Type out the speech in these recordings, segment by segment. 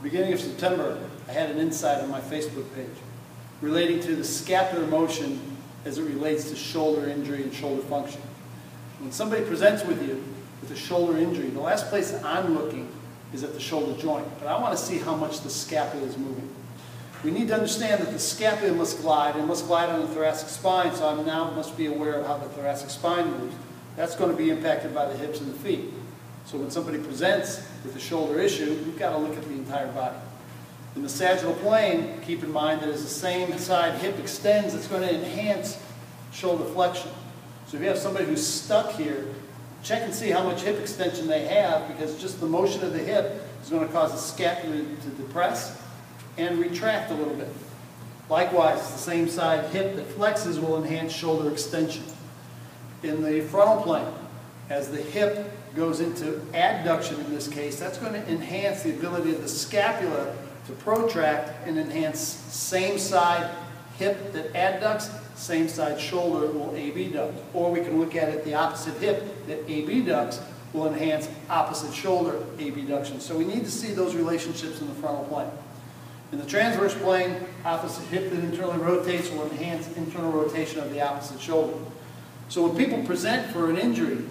Beginning of September, I had an insight on my Facebook page relating to the scapular motion as it relates to shoulder injury and shoulder function. When somebody presents with you with a shoulder injury, the last place that I'm looking is at the shoulder joint, but I want to see how much the scapula is moving. We need to understand that the scapula must glide, and must glide on the thoracic spine, so I now must be aware of how the thoracic spine moves. That's going to be impacted by the hips and the feet. So when somebody presents with a shoulder issue, we've got to look at the entire body. In the sagittal plane, keep in mind that as the same side hip extends, it's going to enhance shoulder flexion. So if you have somebody who's stuck here, check and see how much hip extension they have, because just the motion of the hip is going to cause the scapula to depress and retract a little bit. Likewise, the same side hip that flexes will enhance shoulder extension. In the frontal plane, as the hip goes into adduction in this case, that's going to enhance the ability of the scapula to protract and enhance same side hip that adducts, same side shoulder will abduct. Or we can look at it the opposite hip that abducts will enhance opposite shoulder abduction. So we need to see those relationships in the frontal plane. In the transverse plane, opposite hip that internally rotates will enhance internal rotation of the opposite shoulder. So when people present for an injury,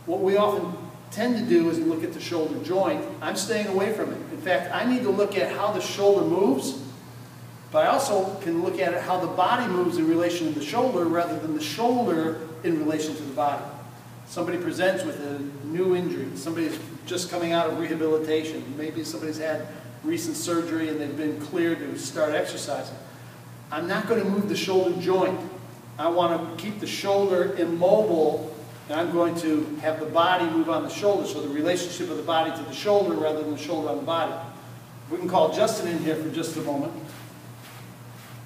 what we often tend to do is look at the shoulder joint. I'm staying away from it. In fact, I need to look at how the shoulder moves, but I also can look at it how the body moves in relation to the shoulder rather than the shoulder in relation to the body. Somebody presents with a new injury. Somebody's just coming out of rehabilitation. Maybe somebody's had recent surgery and they've been cleared to start exercising. I'm not going to move the shoulder joint. I want to keep the shoulder immobile, and I'm going to have the body move on the shoulder, so the relationship of the body to the shoulder rather than the shoulder on the body. We can call Justin in here for just a moment.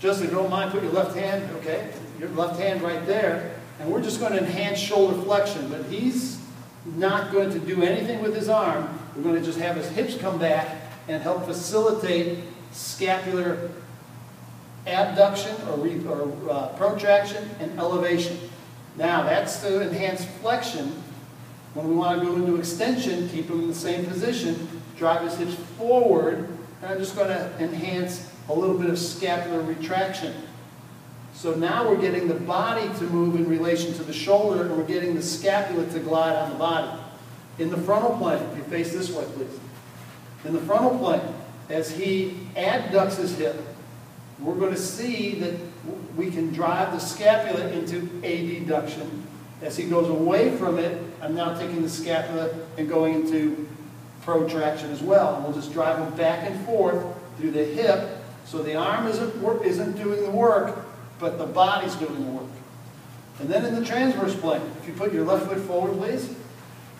Justin, if you don't mind, put your left hand, okay, your left hand right there, and we're just going to enhance shoulder flexion, but he's not going to do anything with his arm. We're going to just have his hips come back and help facilitate scapular abduction or protraction and elevation. Now, that's to enhance flexion. When we want to go into extension, keep him in the same position, drive his hips forward, and I'm just going to enhance a little bit of scapular retraction. So now we're getting the body to move in relation to the shoulder, and we're getting the scapula to glide on the body. In the frontal plane, if you face this way, please. In the frontal plane, as he adducts his hip, we're going to see that we can drive the scapula into adduction. As he goes away from it, I'm now taking the scapula and going into protraction as well. And we'll just drive them back and forth through the hip, so the arm isn't doing the work, but the body's doing the work. And then in the transverse plane, if you put your left foot forward, please,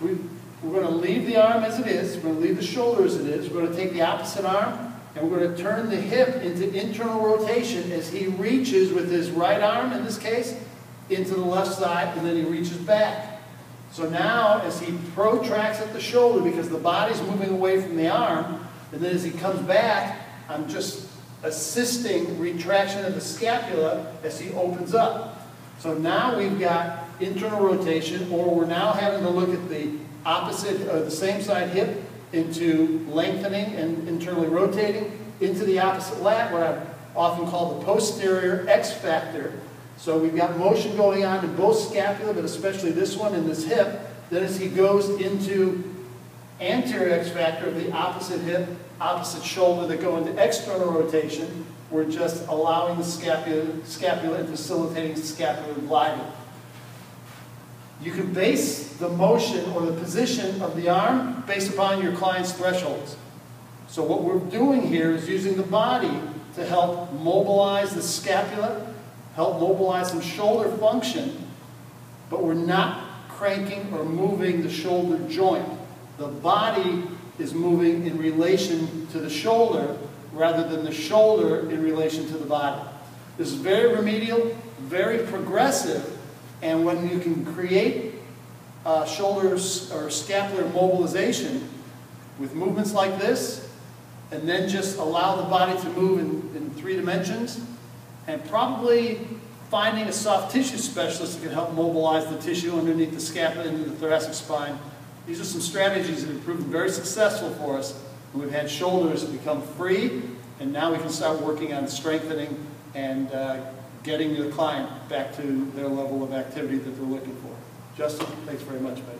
we're going to leave the arm as it is. We're going to leave the shoulder as it is. We're going to take the opposite arm, and we're going to turn the hip into internal rotation as he reaches with his right arm, in this case, into the left side, and then he reaches back. So now, as he protracts at the shoulder, because the body's moving away from the arm, and then as he comes back, I'm just assisting retraction of the scapula as he opens up. So now we've got internal rotation, or we're now having to look at the opposite, or the same side hip into lengthening and internally rotating into the opposite lat, what I often call the posterior X factor. So we've got motion going on in both scapula, but especially this one in this hip. Then as he goes into anterior X factor of the opposite hip, opposite shoulder that go into external rotation, we're just allowing the scapula and facilitating scapular gliding. You can base the motion or the position of the arm based upon your client's thresholds. So what we're doing here is using the body to help mobilize the scapula, help mobilize some shoulder function, but we're not cranking or moving the shoulder joint. The body is moving in relation to the shoulder rather than the shoulder in relation to the body. This is very remedial, very progressive, and when you can create shoulders or scapular mobilization with movements like this, and then just allow the body to move in 3 dimensions, and probably finding a soft tissue specialist that can help mobilize the tissue underneath the scapula into the thoracic spine. These are some strategies that have proven very successful for us And we've had shoulders become free, and now we can start working on strengthening and getting the client back to their level of activity that they're looking for. Justin, thanks very much, buddy.